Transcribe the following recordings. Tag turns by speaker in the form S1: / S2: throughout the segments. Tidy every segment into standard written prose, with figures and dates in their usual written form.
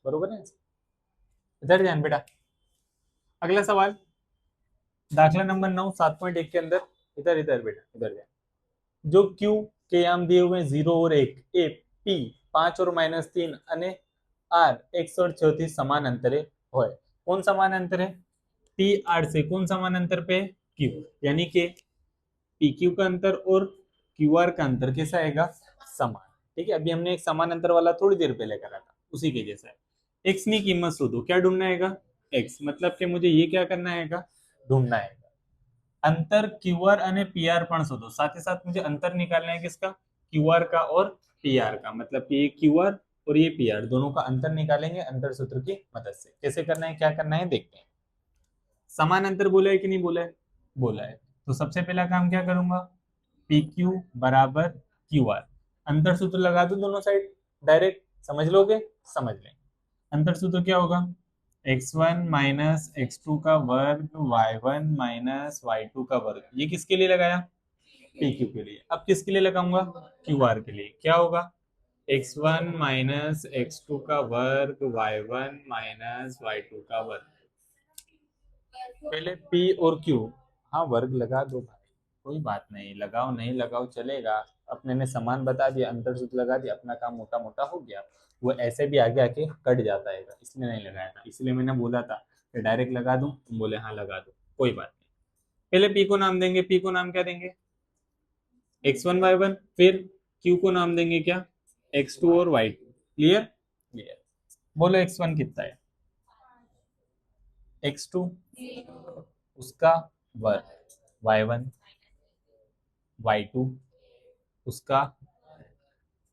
S1: बरोबर है। इधर ध्यान बेटा। अगला सवाल दाखला नंबर 9 7.1 के अंदर, इधर इधर बेटा इधर ध्यान। जो Q के याम दिए हुए 0 और 1, ए P 5 और -3 અને R 138 समानांतरे होय। कौन समानांतर है? P R से कौन समानांतर पे? Q, यानी कि PQ का अंतर और QR का अंतर कैसा आएगा? समान। ठीक है, अभी हमने एक समानांतर वाला थोड़ी देर पहले करा था, उसी के जैसा है। एक्स की कीमत शोधो, क्या ढूंढना है? एक्स, मतलब कि मुझे ये क्या करना है? ढूंढना है अंतर क्यूआर અને पीआर पण शोधो। साथ ही साथ मुझे अंतर निकालना है किसका? क्यूआर का और पीआर का, मतलब कि ये क्यूआर और ये पीआर दोनों का अंतर निकालेंगे अंतर सूत्र की मदद से। कैसे करना है, क्या करना है, देखते हैं। समान अंतर बोला है कि नहीं बोला है? बोला है। तो सबसे पहला काम क्या करूंगा? पी क्यू बराबर क्यू आर, अंतर सूत्र लगा दो दोनों साइड डायरेक्ट। समझ लोगे? समझ लें। अंतर सूत्र क्या होगा? x1 माइनस x2 का वर्ग y1 माइनस y2 का वर्ग। ये किसके लिए लगाया? पी क्यू के लिए। अब किसके लिए लगाऊंगा? क्यू आर के लिए। क्या होगा? x1 माइनस x2 का वर्ग y1 माइनस y2 का वर्ग। पहले P और Q, हाँ वर्ग लगा दो भाई, कोई बात नहीं, लगाओ नहीं लगाओ चलेगा। अपने ने समान बता दिया, अंतर सूत्र लगा दिया, अपना काम मोटा मोटा हो गया। वो ऐसे भी आगे आके कट जाता है, इसलिए नहीं लगाया था। इसलिए मैंने बोला था कि डायरेक्ट लगा दूं, तुम बोले हाँ लगा दो, कोई बात नहीं। पहले P को नाम देंगे, P को नाम क्या देंगे? x1 y1। फिर Q को नाम देंगे क्या? x2 और y2। क्लियर? क्लियर। बोलो x1 कितना है? x2 उसका वर्ग, y1 y2 उसका।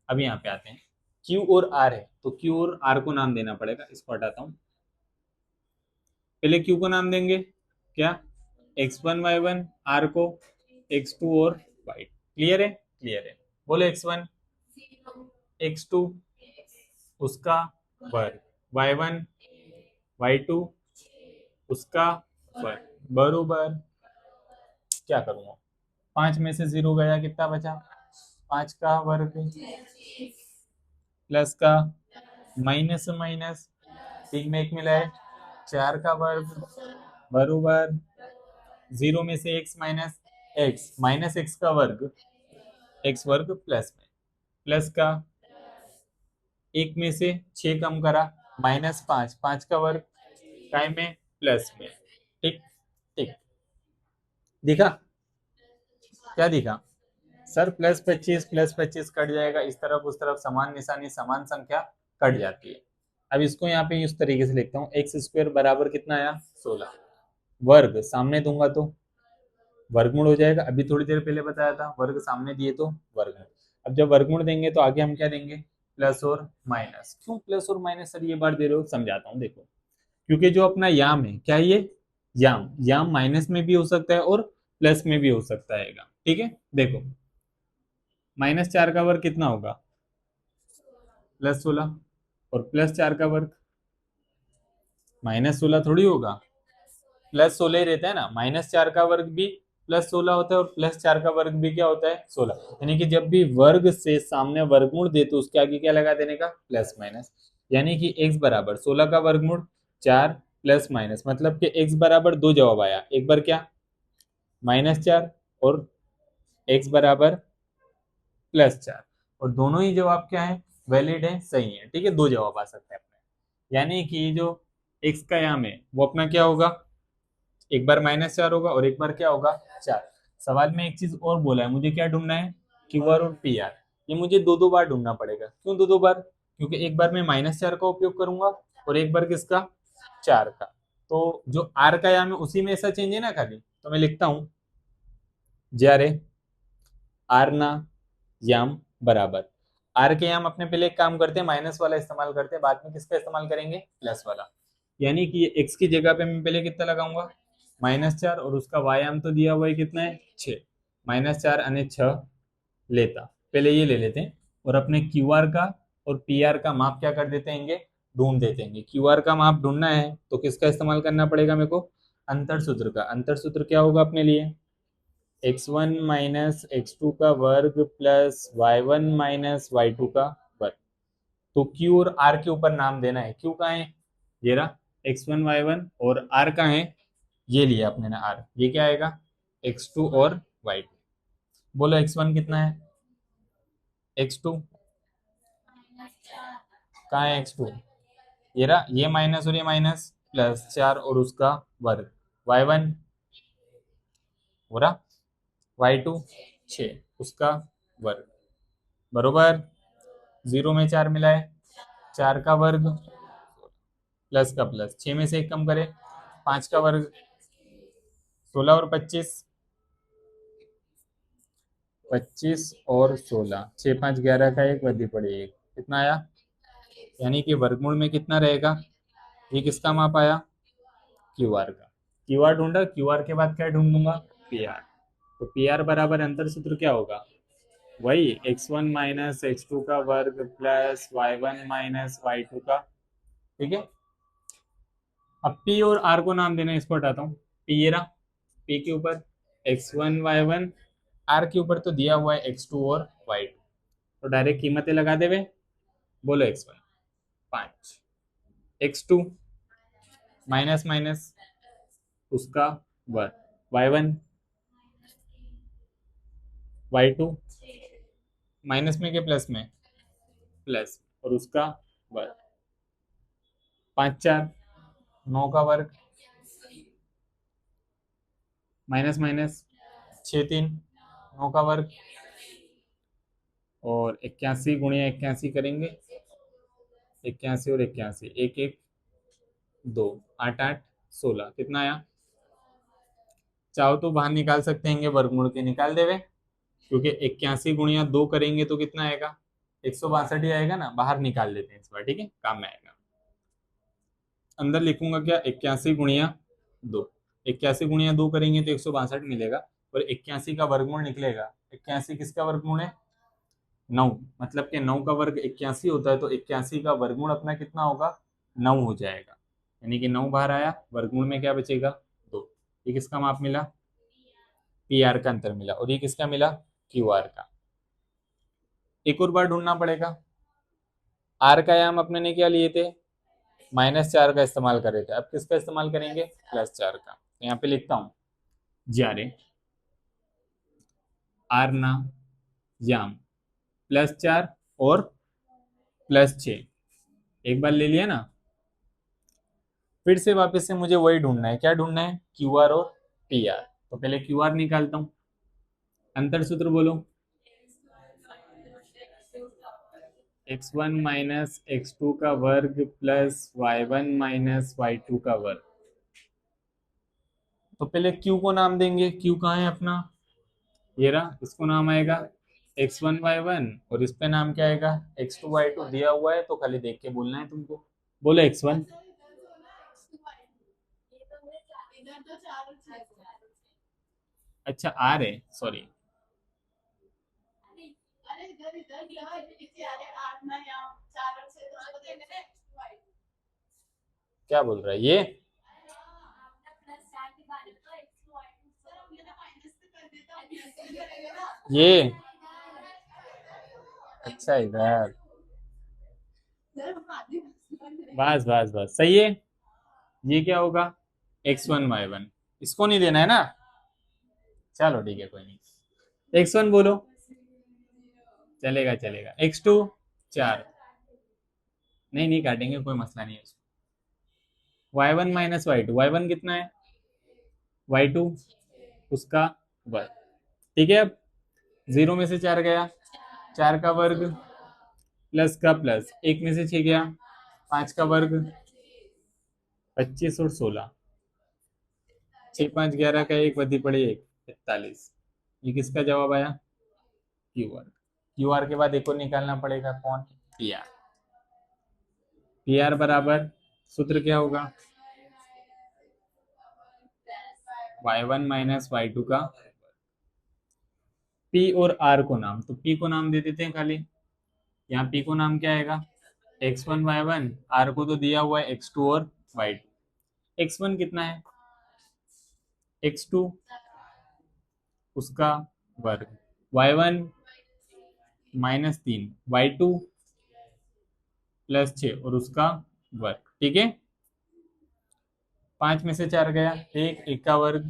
S1: अब यहाँ पे आते हैं, Q और R है तो Q और R को नाम देना पड़ेगा। इसको हटाता हूं, पहले Q को नाम देंगे क्या? x1 y1, R को x2 और y। क्लियर है? क्लियर है। बोले x1 x2 उसका वर्ग, y1 y2 उसका वर्ग बरोबर। क्या करूंगा? 5 में से 0 गया, कितना बचा? 5 का वर्ग प्लस का माइनस माइनस, 3 में 1 मिला है, 4 का वर्ग बरोबर 0 में से x minus x, minus x का वर्ग, एक्स वर्ग प्लस में, प्लस का 1 में से 6 कम करा, -5, 5 का वर्ग काय में? प्लस में। ठीक ठीक, दिखा? क्या दिखा? सर +25 कट जाएगा, इस तरफ उस तरफ समान निशानी, समान संख्या कट जाती है। अब इसको यहाँ पे इस तरीके से लिखता हूँ, एक्स स्क्वायर बराबर कितना आया? 16। वर्ग सामने दूंगा तो वर्गमूल हो जाएगा, अभी थोड़ी देर पहले बताया था वर्ग सामने दिए तो वर्गमूल। अब जब वर्गमूल देंगे तो आगे हम क्या देंगे? प्लस और माइनस। क्यों प्लस और माइनस सर ये बार दे रहे हो? समझाता हूँ, देखो। क्योंकि जो अपना याम है, क्या ये याम, याम माइनस में भी हो सकता है और प्लस में भी हो सकता है। ठीक है, देखो -4 का वर्ग कितना होगा? +16, और +4 का वर्ग -16 थोड़ी होगा, +16 ही रहता है ना। -4 का वर्ग भी +16 होता है और +4 का वर्ग भी क्या होता है? 16। यानी कि जब भी वर्ग से सामने वर्गमूल दे तो उसके आगे क्या लगा देने का? Plus minus. यानी कि x बराबर 16 का वर्गमूल 4 प्लस माइनस, मतलब कि x बराबर 2 जवाब आया। एक बार क्या -4 और x बराबर +4, और दोनों ही जवाब क्या है? वैलिड है, सही है। ठीक है, 2 जवाब आ सकते हैं अपने। यानी कि जो x का याम है वो अपना क्या होगा? एक बार -4 होगा और एक बार क्या होगा? 4। सवाल में एक चीज और बोला है, मुझे क्या ढूंढना है? क्यू आर और पी आर। ये मुझे दो दो बार ढूंढना पड़ेगा। क्यों दो दो बार? क्योंकि एक बार मैं -4 का उपयोग करूंगा और एक बार किसका? 4 का। तो जो आर का याम है उसी में ऐसा चेंज है ना खाली, तो मैं लिखता हूं જ્યારે आर ना याम बराबर, आर के याम अपने पहले एक काम करते हैं, माइनस वाला इस्तेमाल करते हैं, बाद में किसका इस्तेमाल करेंगे? प्लस वाला। यानी कि एक्स की जगह पे मैं पहले कितना लगाऊंगा? -4, और उसका वायाम तो दिया हुआ है कितना है? 6। -4 અને 6 लेता, पहले ये ले लेते हैं, और अपने क्यू आर का और पी आर का माप क्या कर देते हैं? ढूंढ देते हैं। क्यू आर का माप ढूंढना है तो किसका इस्तेमाल करना पड़ेगा मेरे को? अंतर सूत्र का। अंतर सूत्र क्या होगा अपने लिए? x1 माइनस x2 का वर्ग प्लस y1 माइनस y2 का वर्ग। तो क्यू और आर के ऊपर नाम देना है। क्यू कहाँ है, ये रहा x1 y1, और आर कहाँ है, ये लिया अपने ने आर, ये क्या आएगा x2 और y2। बोलो x1 कितना है, x2 कहाँ है, x2 ये रहा, ये माइनस और ये माइनस, प्लस 4 और उसका वर्ग, y1 हो रहा, y2 6 उसका वर्ग, बरोबर। 0 में 4 मिला है, 4 का वर्ग प्लस का प्लस, 6 में से 1 कम करे, 5 का वर्ग, 16 और 25, 25 और 16, 6 5 11 का एक बदी पड़े एक, कितना आया, यानी कि वर्गमूल में कितना रहेगा, ये किसका माप आया, क्यू आर का। क्यू आर ढूंढा, क्यू आर के बाद क्या ढूंढूंगा, पी आर। तो पी आर बराबर अंतर सूत्र क्या होगा, वही x1 माइनस x2 का वर्ग प्लस y1 माइनस y2 का, ठीक है। अब p और r को नाम देना, इसको हटाता हूँ, p ये रहा, p के ऊपर x1 y1, r के ऊपर तो दिया हुआ है x2 और y2, तो डायरेक्ट कीमतें लगा देवे। बोलो x1 5, x2 माइनस माइनस उसका वर्ग, y1 y2 माइनस में के प्लस में, प्लस और उसका वर्ग, 5 4 9 का वर्ग, माइनस माइनस 6 3 9 का वर्ग, और 81 गुणिया 81 करेंगे, 81 और 81 एक एक 2 8 8 16, कितना आया, चाहो तो बाहर निकाल सकते हैं, वर्गमूल के निकाल देवे, क्योंकि 81 गुणिया 2 करेंगे तो कितना आएगा, 162 ही आएगा ना, बाहर निकाल लेते हैं इस बार, ठीक है, काम में आएगा। अंदर लिखूंगा क्या, 81 गुणिया 2, 81 गुणिया 2 करेंगे तो 162 मिलेगा, और 81 का वर्गमूल निकलेगा, 81 किसका वर्गमूल है, 9, मतलब कि 9 का वर्ग 81 होता है, तो 81 का वर्गमूल अपना कितना होगा, 9 हो जाएगा, यानी कि 9 बाहर आया, वर्गमूल में क्या बचेगा, 2। ये किसका माप मिला, पी आर का अंतर मिला, और ये किसका मिला, क्यू आर का। एक और बार ढूंढना पड़ेगा, आर का आयाम अपने ने क्या लिए थे, -4 का इस्तेमाल करे थे, अब किसका इस्तेमाल करेंगे, +4 का। तो यहाँ पे लिखता हूं, जारे आर ना याम +4 और +6, एक बार ले लिया ना, फिर से वापस से मुझे वही ढूंढना है, क्या ढूंढना है, क्यू आर और पी आर। तो पहले क्यू आर निकालता हूं, अंतर सूत्र बोलो, x1 माइनस x2 का वर्ग प्लस y1 माइनस y2 का वर्ग। तो पहले q को नाम देंगे, q कहाँ है अपना, ये रहा, इसको नाम आएगा x1 y1, और इस पे नाम क्या आएगा, x2 y2 दिया हुआ है, तो खाली देख के बोलना है तुमको। बोलो x1, अच्छा आर है, सॉरी, क्या बोल रहा है ये, ये अच्छा इधर, बस बस बस सही है। ये क्या होगा, x1 y1, इसको नहीं देना है ना, चलो ठीक है कोई नहीं, x1 बोलो, चलेगा चलेगा, x2 4, नहीं नहीं काटेंगे, कोई मसला नहीं है उसको, y1 माइनस y2, y1 कितना है, y2 उसका वर्ग, ठीक है। अब 0 में से 4 गया, 4 का वर्ग प्लस का प्लस, 1 में से 6 गया, 5 का वर्ग, 25 और 16, 6 5 11 का एक बदी पड़े एक, 41, ये किसका जवाब आया, क्यू आर। क्यू आर के बाद एक और निकालना पड़ेगा, कौन, पी आर। पी आर बराबर सूत्र क्या होगा, y1 माइनस y2 का, p और r को नाम, तो p को नाम दे देते हैं खाली, यहाँ p को नाम क्या आएगा, x1 y1, r को तो दिया हुआ है x2 और y2, x1 कितना है, x2 उसका वर्ग, y1 -3, y2 प्लस 6 और उसका वर्ग, ठीक है। 5 में से 4 गया, एक का वर्ग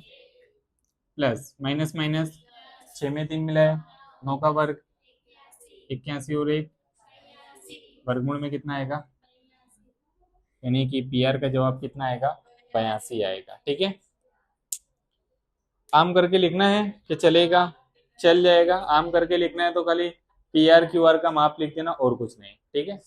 S1: प्लस माइनस माइनस 6 में 3 मिला है, 9 का वर्ग 81 और एक वर्गमूल में कितना आएगा, यानी कि पी आर का जवाब कितना आएगा, 82 आएगा, ठीक है। आम करके लिखना है कि चलेगा, चल जाएगा। आम करके लिखना है तो खाली पी आर क्यू आर का माप लिख देना और कुछ नहीं, ठीक है।